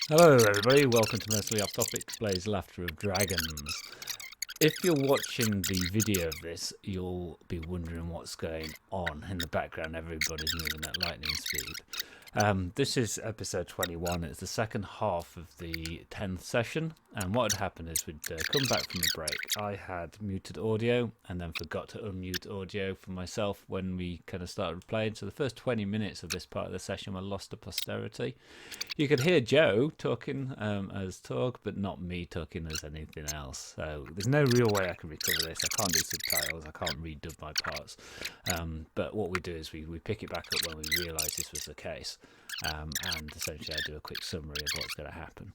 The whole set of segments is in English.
Hello everybody, welcome to Mostly Off Topic Plays Laughter of Dragons. If you're watching the video of this, you'll be wondering what's going on. In the background, everybody's moving at lightning speed. This is episode 21. It's the second half of the 10th session, and what had happened is we'd come back from the break. I had muted audio and then forgot to unmute audio for myself when we kind of started playing. So the first 20 minutes of this part of the session were lost to posterity. You could hear Joe talking as talk, but not me talking as anything else. So there's no real way I can recover this. I can't do subtitles. I can't redub my parts. But what we do is we pick it back up when we realise this was the case. And essentially I do a quick summary of what's going to happen.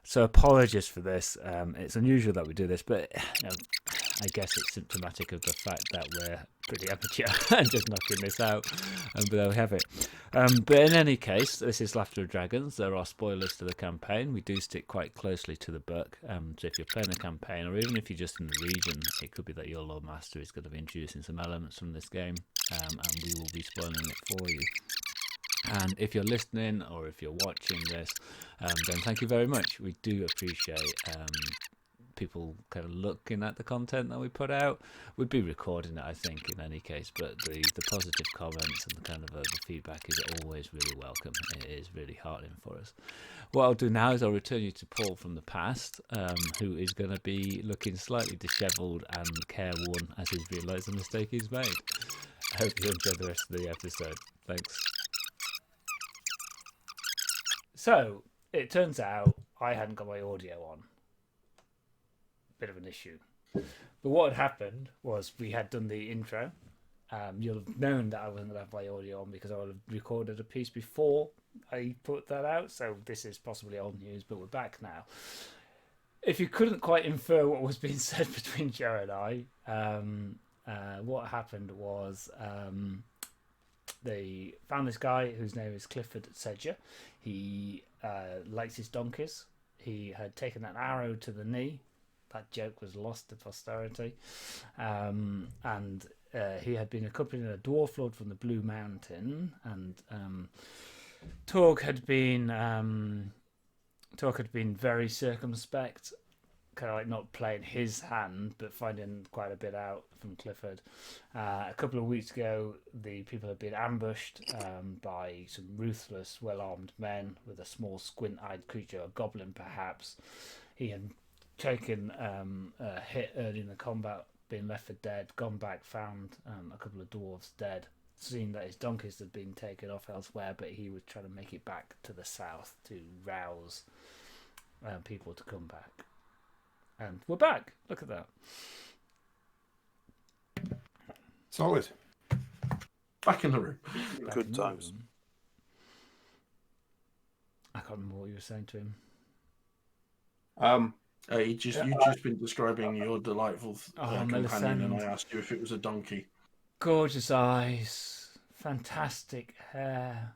So apologies for this. It's unusual that we do this, but I guess it's symptomatic of the fact that we're pretty amateur and just knocking this out. But there we have it. But in any case, this is Laughter of Dragons. There are spoilers to the campaign. We do stick quite closely to the book. So if you're playing the campaign, or even if you're just in the region, it could be that your Loremaster is going to be introducing some elements from this game, and we will be spoiling it for you. And if you're listening or if you're watching this, then thank you very much. We do appreciate people kind of looking at the content that we put out. We'd be recording it, I think, in any case, but the positive comments and the kind of the feedback is always really welcome. It is really heartening for us. What I'll do now is I'll return you to Paul from the past, who is going to be looking slightly dishevelled and careworn as he's realised the mistake he's made. I hope you enjoy the rest of the episode. Thanks. So, it turns out I hadn't got my audio on. Bit of an issue. But what had happened was we had done the intro. You'll have known that I wasn't going to have my audio on because I would have recorded a piece before I put that out. So this is possibly old news, but we're back now. If you couldn't quite infer what was being said between Joe and I, what happened was... they found this guy whose name is Clifford Sedger. He likes his donkeys. He had taken an arrow to the knee. That joke was lost to posterity. And he had been accompanying a dwarf lord from the Blue Mountain. And Torg had been very circumspect, kind of like not playing his hand, but finding quite a bit out from Clifford. A couple of weeks ago, the people had been ambushed by some ruthless, well-armed men with a small squint-eyed creature, a goblin perhaps. He had taken a hit early in the combat, been left for dead, gone back, found a couple of dwarves dead, seen that his donkeys had been taken off elsewhere, but he was trying to make it back to the south to rouse people to come back. And we're back. Look at that. Solid. Back in the room. Good times. I can't remember what you were saying to him. You've just been describing your delightful companion, and I asked you if it was a donkey. Gorgeous eyes, fantastic hair.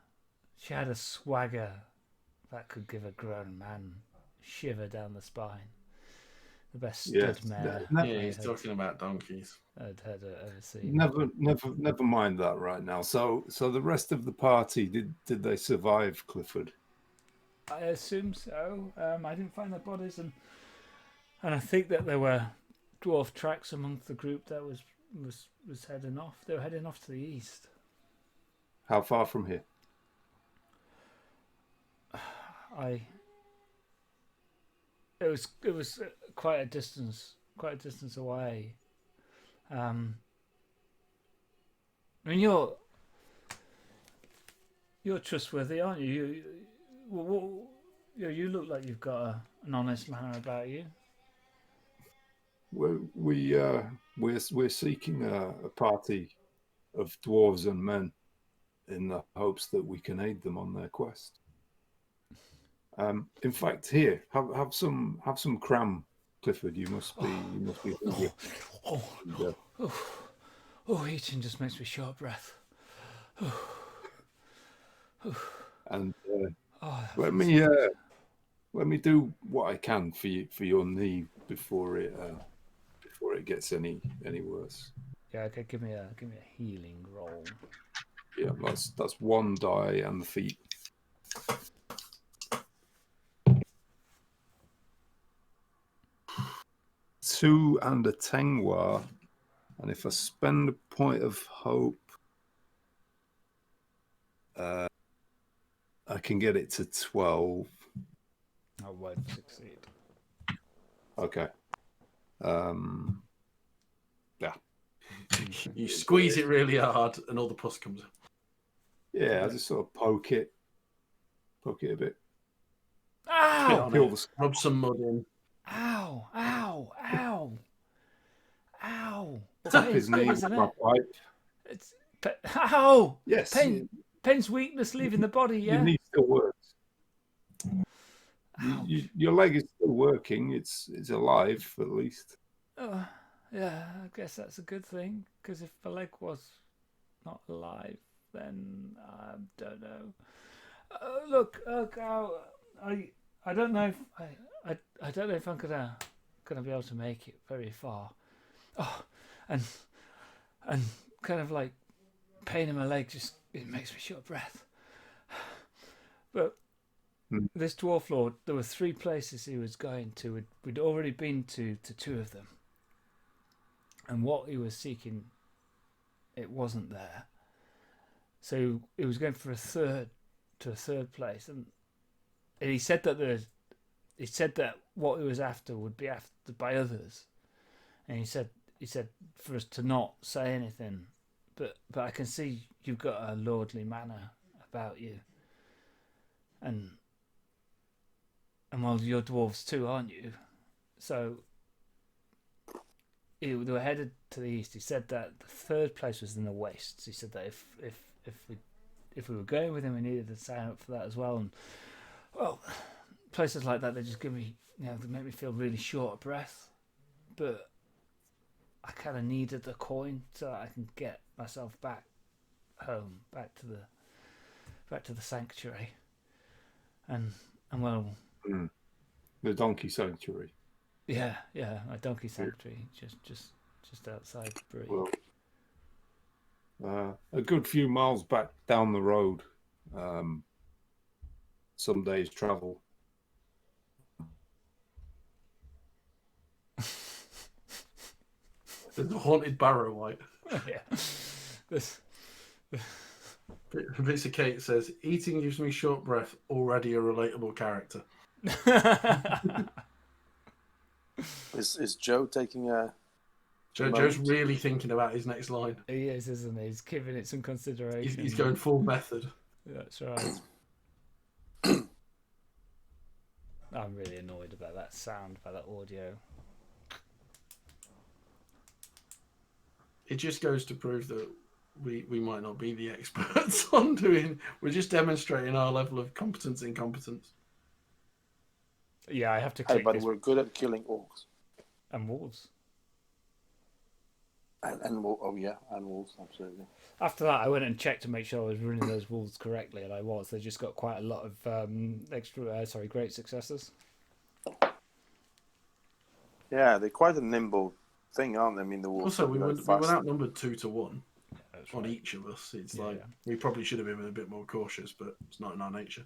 She had a swagger that could give a grown man a shiver down the spine. The best stud mare. He's talking about donkeys. I'd ever seen. Never mind that right now. So the rest of the party, did they survive Clifford? I assume so. I didn't find their bodies, and I think that there were dwarf tracks amongst the group that was heading off. They were heading off to the east. How far from here? It was quite a distance away. I mean, you're trustworthy, aren't you? You look like you've got an honest manner about you. We're seeking a party of dwarves and men in the hopes that we can aid them on their quest. In fact, here, have some cram, Clifford. You must be hungry. Eating just makes me short breath. And let me do what I can for your knee before it gets any worse. Yeah, okay. Give me a healing roll. Yeah, that's one die and the feet. 2 and a Tengwa, and if I spend a point of hope, I can get it to 12. I won't succeed. Okay. Yeah. You squeeze it really hard, and all the pus comes up. Yeah, I just sort of poke it a bit. Ow! Rub some mud in. Ow! Ow! Ow! Ow! Tap his knee with my pipe. It's ow! Yes. Pain's weakness leaving the body. Yeah. Your knee still works. Your leg is still working. It's alive at least. Yeah, I guess that's a good thing. Because if the leg was not alive, then I don't know. Look, I don't know if I don't know if I'm gonna be able to make it very far. Oh, and kind of like pain in my leg it makes me short of breath. But this dwarf lord, there were 3 places he was going to. We'd already been to 2 of them, and what he was seeking, it wasn't there. So he was going for a third place, and he said that what he was after would be after by others, and he said for us to not say anything, but I can see you've got a lordly manner about you, and well, you're dwarves too, aren't you? So they were headed to the east. He said that the 3rd place was in the wastes. He said that if we were going with him, we needed to sign up for that as well. And well, places like that, they just give me, they make me feel really short of breath. But I kind of needed the coin so that I can get myself back home, back to the sanctuary, and well, the donkey sanctuary. Yeah, a donkey sanctuary, just outside Bree. Well, a good few miles back down the road, some days' travel. There's a haunted barrow white. Yeah. Mr. Kate says, "Eating gives me short breath. Already a relatable character." Is Joe taking a? Joe's really thinking about his next line. He is, isn't he? He's giving it some consideration. He's going full method. That's right. I'm really annoyed about that sound, about that audio. It just goes to prove that we might not be the experts on doing. We're just demonstrating our level of competence in competence. Yeah, I have to click. Hey, but we're good at killing orcs and wolves. And wolves, absolutely. After that, I went and checked to make sure I was running those wolves correctly, and I was. They just got quite a lot of great successes. Yeah, they're quite a nimble thing, aren't they? I mean, the wolves. Also, we were outnumbered 2-1 on right. each of us. It's we probably should have been a bit more cautious, but it's not in our nature.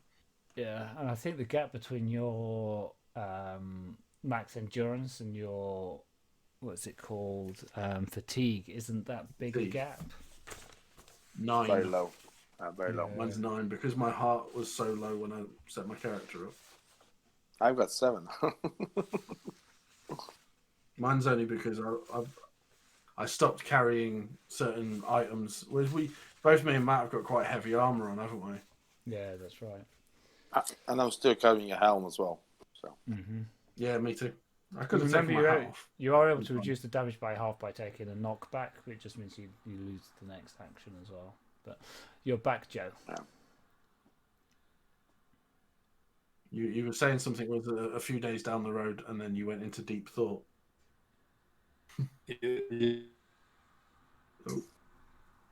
Yeah, and I think the gap between your max endurance and your what's it called fatigue isn't that big a gap. 9. Very low. Very low. Mine's 9 because my heart was so low when I set my character up. I've got 7. Mine's only because I stopped carrying certain items. Whereas both me and Matt have got quite heavy armor on, haven't we? Yeah, that's right. And I'm still carrying a helm as well. So. Mm-hmm. Yeah, me too. I could have remember taken my hat off. You are able to reduce the damage by half by taking a knockback, which just means you lose the next action as well. But you're back, Joe. Yeah. You were saying something was a few days down the road, and then you went into deep thought. Oh, has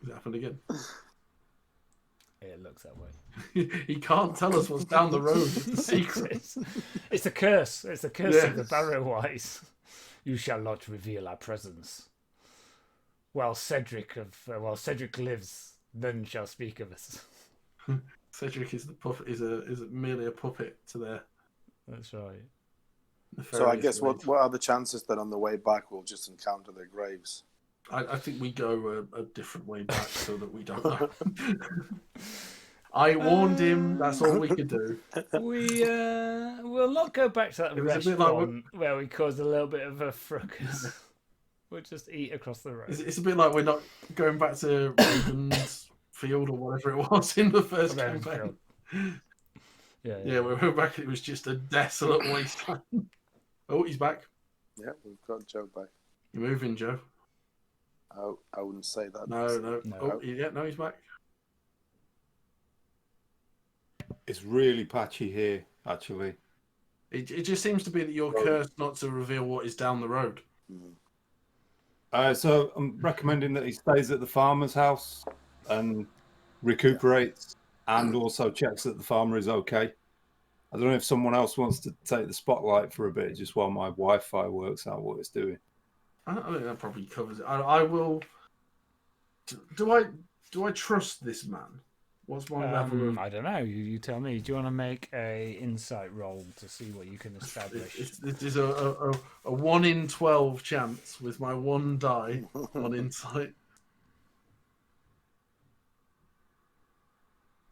it happened again? It looks that way. He can't tell us what's down the road. It's the secret. It's a curse. It's a curse of the Barrow-wise. You shall not reveal our presence. While Cedric lives, none shall speak of us. Cedric is the puppet. Is merely a puppet to their. That's right. So I nefarious guess ways. what are the chances that on the way back we'll just encounter their graves? I think we go a different way back so that we don't know. I warned him. That's all we could do. We'll not go back to that It was a bit like restaurant where we caused a little bit of a fracas. We'll just eat across the road. It's a bit like we're not going back to Ravens Field or whatever it was in the first campaign. Yeah, we were back. It was just a desolate wasteland. Oh, he's back. Yeah, we've got Joe back. You're moving, Joe. Oh, I wouldn't say that. No. Oh, yeah, no, he's back. It's really patchy here, actually. It just seems to be that you're cursed not to reveal what is down the road. So I'm recommending that he stays at the farmer's house and recuperates and also checks that the farmer is okay. I don't know if someone else wants to take the spotlight for a bit just while my Wi-Fi works out what it's doing. I think that probably covers it. I will. Do I trust this man? What's my level of... I don't know. You tell me. Do you want to make a insight roll to see what you can establish? This is a 1 in 12 chance with my 1 die on insight.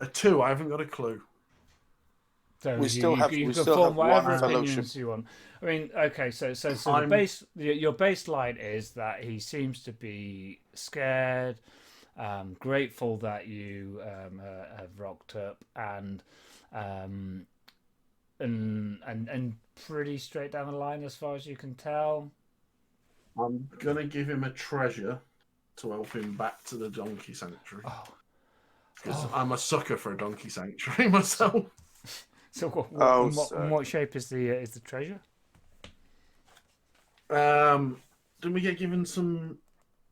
A 2. I haven't got a clue. So we still have whatever one fellowship. opinions you want. I mean, okay. So your baseline is that he seems to be scared. Grateful that you have rocked up and pretty straight down the line as far as you can tell. I'm gonna give him a treasure to help him back to the donkey sanctuary. Because I'm a sucker for a donkey sanctuary myself. So what shape is the treasure? Didn't we get given some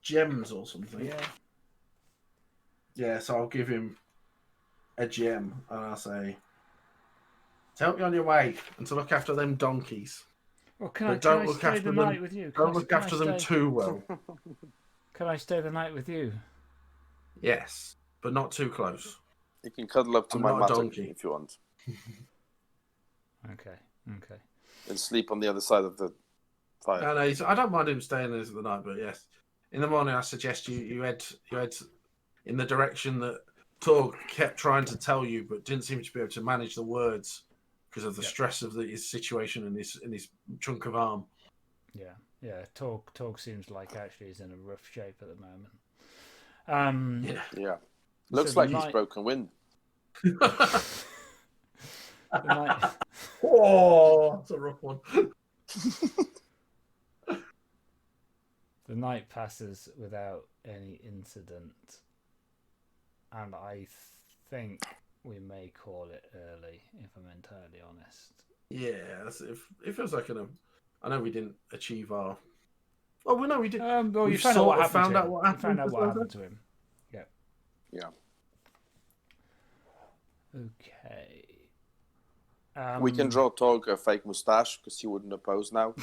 gems or something? Yeah. Yeah, so I'll give him a gem and I'll say, to help you on your way and to look after them donkeys. Well, can I stay the night with you? Don't look after them too well. Can I stay the night with you? Yes, but not too close. You can cuddle up to my mattock if you want. Okay. And sleep on the other side of the fire. No, I don't mind him staying there for the night, but yes. In the morning, I suggest you head in the direction that Torg kept trying to tell you, but didn't seem to be able to manage the words because of the stress of his situation and his chunk of arm. Yeah. Torg seems like actually he's in a rough shape at the moment. Yeah. Looks like he's broken wind. Oh, that's a rough one. The night passes without any incident, and I think we may call it early, if I'm entirely honest. Yeah, it feels like I know we didn't achieve our... Oh, well, no, we did. Well, you found out what happened to him. Yeah. Okay. We can draw Torg a fake moustache because he wouldn't oppose now.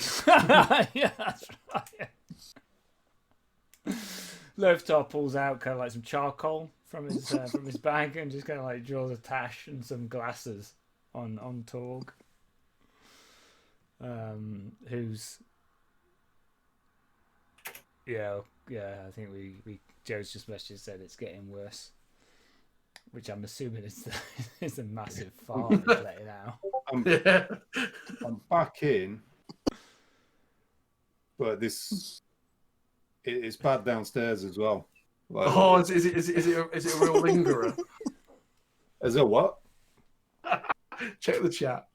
Yeah, that's right. Lothar pulls out kind of like some charcoal from his bag and just kind of like draws a tash and some glasses on Torg, who's I think we Joe's just messaged said it's getting worse, which I'm assuming is a massive fart he's letting out. I'm back in, but it's bad downstairs as well. Like, is it a real lingerer? Is it what? Check the chat.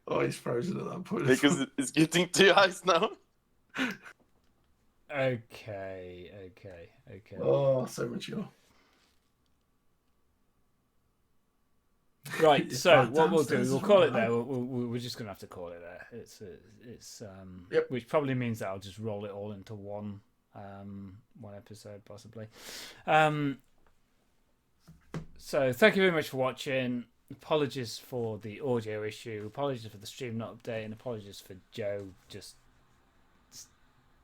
Oh, he's frozen at that point. Because it's getting too ice now. Okay. Oh, so mature. Right, so what we'll do, we'll call it there. We're just going to have to call it there. It's which probably means that I'll just roll it all into one episode, possibly. So thank you very much for watching. Apologies for the audio issue. Apologies for the stream not updating. Apologies for Joe just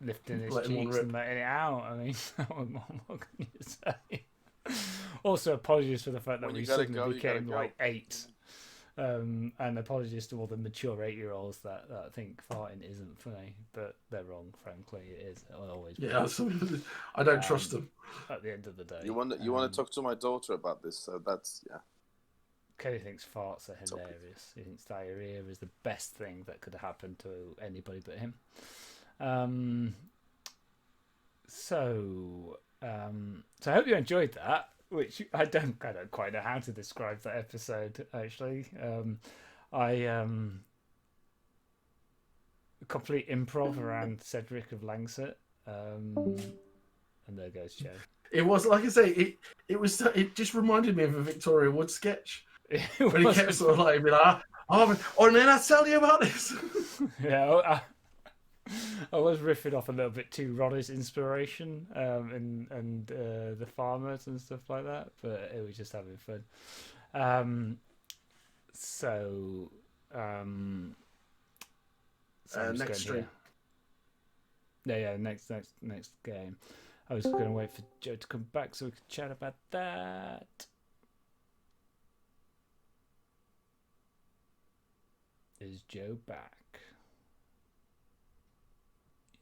lifting his Letting one cheeks rip. and letting it out. I mean, what can you say? Also, apologies for the fact that When we you gotta suddenly go, you became gotta like go. 8. And apologies to all the mature 8-year-olds that think farting isn't funny, but they're wrong. Frankly, it is. It always. Yeah, I don't trust them. At the end of the day, You want to talk to my daughter about this? So that's Kelly thinks farts are hilarious. He thinks diarrhea is the best thing that could happen to anybody but him. So I hope you enjoyed that. Which I don't quite know how to describe that episode. Actually, complete improv around Cedric of Langsett, and there goes Joe. It was, like I say, it just reminded me of a Victoria Wood sketch when he kept sort of like, being like, oh, and then I tell you about this. Yeah, I was riffing off a little bit too Roddy's inspiration, and the farmers and stuff like that, but it was just having fun. So next stream. Yeah, next game. I was going to wait for Joe to come back so we could chat about that. Is Joe back?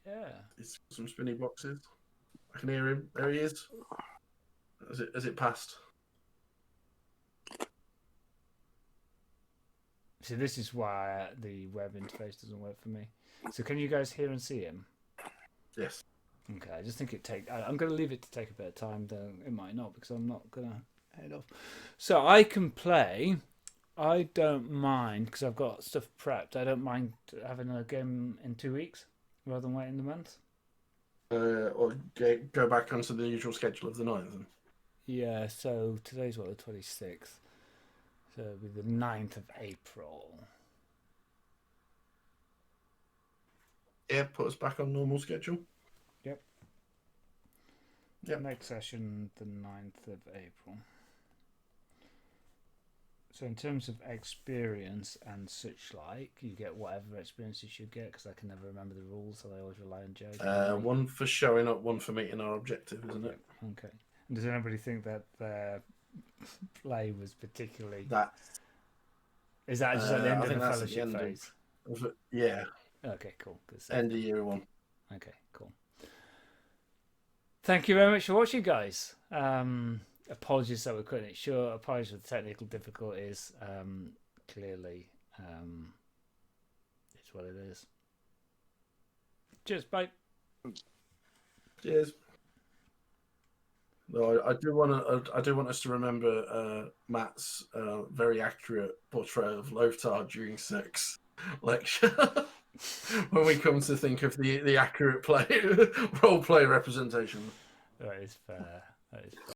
Yeah. It's some spinny boxes. I can hear him. There he is. Has it passed? So this is why the web interface doesn't work for me. So can you guys hear and see him? Yes. Okay, I just think I'm going to leave it to take a bit of time, though it might not, because I'm not going to head off. So I can play. I don't mind, because I've got stuff prepped. I don't mind having a game in 2 weeks rather than waiting a month. Or go back onto the usual schedule of the 9th. Then. Yeah, so today's the 26th. So it'll be the 9th of April. Yeah, put us back on normal schedule. Yep. Next session, the 9th of April. So in terms of experience and such like, you get whatever experience you should get, because I can never remember the rules, so I always rely on Joe. One for showing up, one for meeting our objective, isn't it? Okay. And does anybody think that their play was particularly... Is that just at the end of the fellowship phase? Yeah. Okay, cool. End of year 1. Okay, cool. Thank you very much for watching, guys. Apologies that we're cutting it short. Apologies for the technical difficulties. Clearly, it's what it is. Cheers, bye. Cheers. No, I do want us to remember Matt's very accurate portrayal of Lothar during sex lecture. When we come to think of the accurate role play representation. That is fair. That is fair.